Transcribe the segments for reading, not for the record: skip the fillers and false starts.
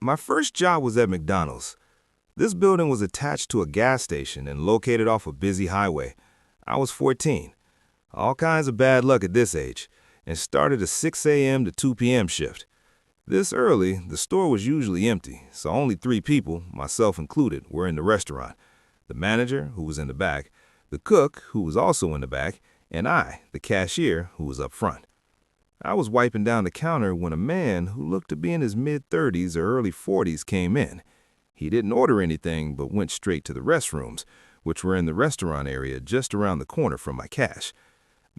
My first job was at McDonald's. This building was attached to a gas station and located off a busy highway. I was 14. All kinds of bad luck at this age, and started a 6 a.m. to 2 p.m. shift. This early, the store was usually empty, so only 3 people, myself included, were in the restaurant. The manager, who was in the back, the cook, who was also in the back, and I, the cashier, who was up front. I was wiping down the counter when a man who looked to be in his mid-30s or early 40s came in. He didn't order anything but went straight to the restrooms, which were in the restaurant area just around the corner from my cash.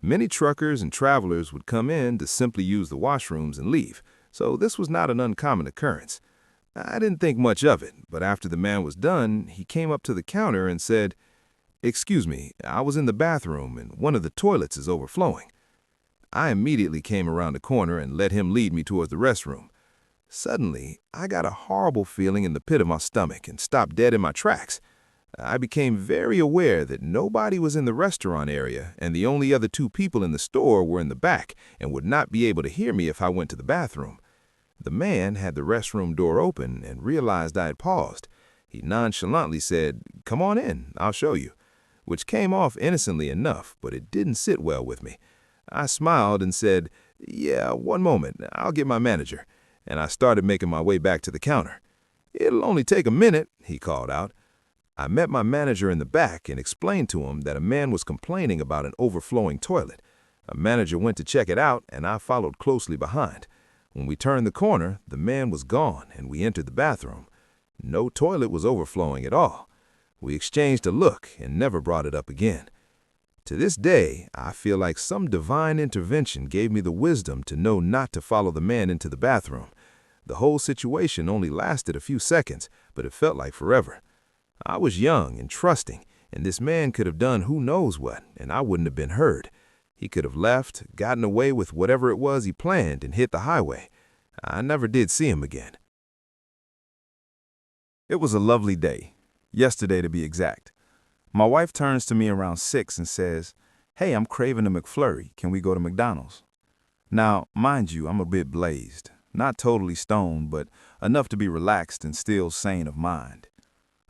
Many truckers and travelers would come in to simply use the washrooms and leave, so this was not an uncommon occurrence. I didn't think much of it, but after the man was done, he came up to the counter and said, "Excuse me, I was in the bathroom and one of the toilets is overflowing." I immediately came around the corner and let him lead me towards the restroom. Suddenly, I got a horrible feeling in the pit of my stomach and stopped dead in my tracks. I became very aware that nobody was in the restaurant area and the only other 2 people in the store were in the back and would not be able to hear me if I went to the bathroom. The man had the restroom door open and realized I had paused. He nonchalantly said, "Come on in, I'll show you," which came off innocently enough, but it didn't sit well with me. I smiled and said, "Yeah, one moment, I'll get my manager," and I started making my way back to the counter. "It'll only take a minute," he called out. I met my manager in the back and explained to him that a man was complaining about an overflowing toilet. A manager went to check it out, and I followed closely behind. When we turned the corner, the man was gone, and we entered the bathroom. No toilet was overflowing at all. We exchanged a look and never brought it up again. To this day, I feel like some divine intervention gave me the wisdom to know not to follow the man into the bathroom. The whole situation only lasted a few seconds, but it felt like forever. I was young and trusting, and this man could have done who knows what, and I wouldn't have been hurt. He could have left, gotten away with whatever it was he planned, and hit the highway. I never did see him again. It was a lovely day, yesterday to be exact. My wife turns to me around 6 and says, "Hey, I'm craving a McFlurry. Can we go to McDonald's?" Now, mind you, I'm a bit blazed. Not totally stoned, but enough to be relaxed and still sane of mind.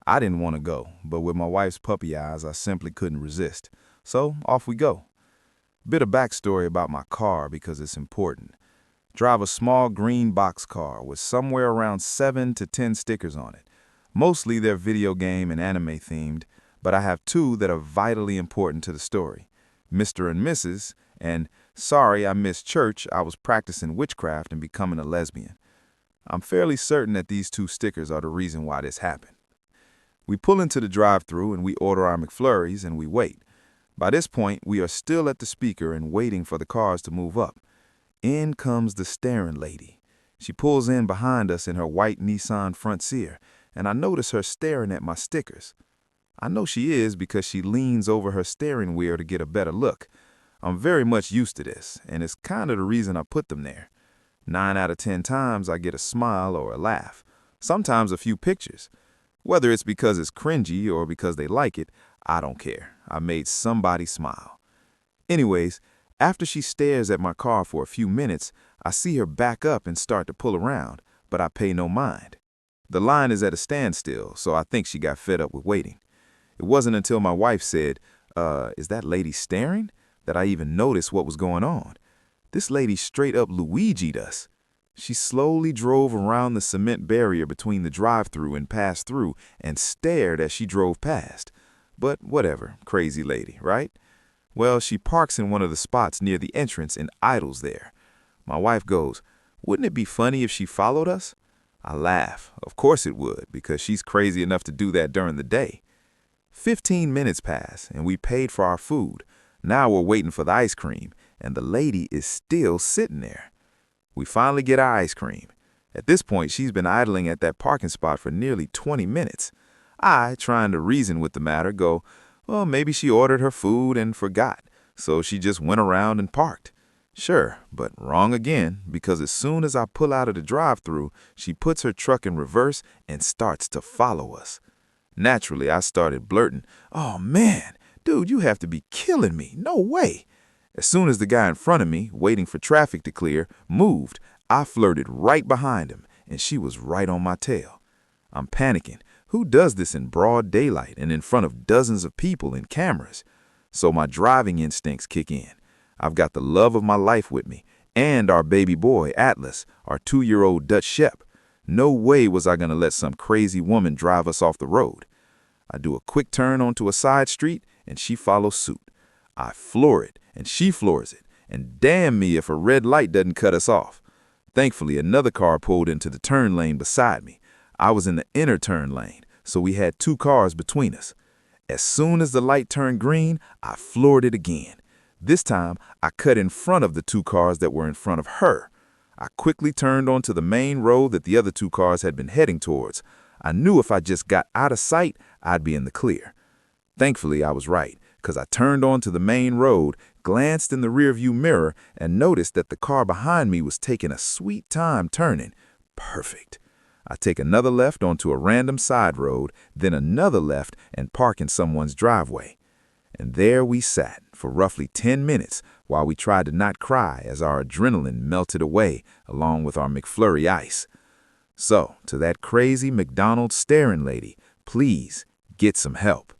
I didn't want to go, but with my wife's puppy eyes, I simply couldn't resist. So, off we go. Bit of backstory about my car because it's important. Drive a small green box car with somewhere around 7 to 10 stickers on it. Mostly they're video game and anime themed, but I have 2 that are vitally important to the story. Mr. and Mrs. and "Sorry, I missed church, I was practicing witchcraft and becoming a lesbian." I'm fairly certain that these 2 stickers are the reason why this happened. We pull into the drive-thru and we order our McFlurries and we wait. By this point, we are still at the speaker and waiting for the cars to move up. In comes the staring lady. She pulls in behind us in her white Nissan Frontier, and I notice her staring at my stickers. I know she is because she leans over her steering wheel to get a better look. I'm very much used to this, and it's kind of the reason I put them there. 9 out of 10 times I get a smile or a laugh, sometimes a few pictures. Whether it's because it's cringy or because they like it, I don't care. I made somebody smile. Anyways, after she stares at my car for a few minutes, I see her back up and start to pull around, but I pay no mind. The line is at a standstill, so I think she got fed up with waiting. It wasn't until my wife said, "Is that lady staring?" that I even noticed what was going on. This lady straight up Luigi'd us. She slowly drove around the cement barrier between the drive-thru and passed through and stared as she drove past. But whatever, crazy lady, right? Well, she parks in one of the spots near the entrance and idles there. My wife goes, "Wouldn't it be funny if she followed us?" I laugh. Of course it would, because she's crazy enough to do that during the day. 15 minutes pass, and we paid for our food. Now we're waiting for the ice cream, and the lady is still sitting there. We finally get our ice cream. At this point, she's been idling at that parking spot for nearly 20 minutes. I, trying to reason with the matter, go, well, maybe she ordered her food and forgot, so she just went around and parked. Sure, but wrong again, because as soon as I pull out of the drive-thru, she puts her truck in reverse and starts to follow us. Naturally, I started blurting, "Oh man, dude, you have to be killing me. No way." As soon as the guy in front of me, waiting for traffic to clear, moved, I flirted right behind him and she was right on my tail. I'm panicking. Who does this in broad daylight and in front of dozens of people and cameras? So my driving instincts kick in. I've got the love of my life with me, and our baby boy, Atlas, our 2-year-old Dutch Shep. No way was I going to let some crazy woman drive us off the road. I do a quick turn onto a side street, and she follows suit. I floor it, and she floors it, and damn me if a red light doesn't cut us off. Thankfully, another car pulled into the turn lane beside me. I was in the inner turn lane, so we had 2 cars between us. As soon as the light turned green, I floored it again. This time, I cut in front of the 2 cars that were in front of her. I quickly turned onto the main road that the other 2 cars had been heading towards. I knew if I just got out of sight, I'd be in the clear. Thankfully, I was right, because I turned onto the main road, glanced in the rearview mirror, and noticed that the car behind me was taking a sweet time turning. Perfect. I take another left onto a random side road, then another left and park in someone's driveway. And there we sat for roughly 10 minutes while we tried to not cry as our adrenaline melted away along with our McFlurry ice. So, to that crazy McDonald's staring lady, please get some help.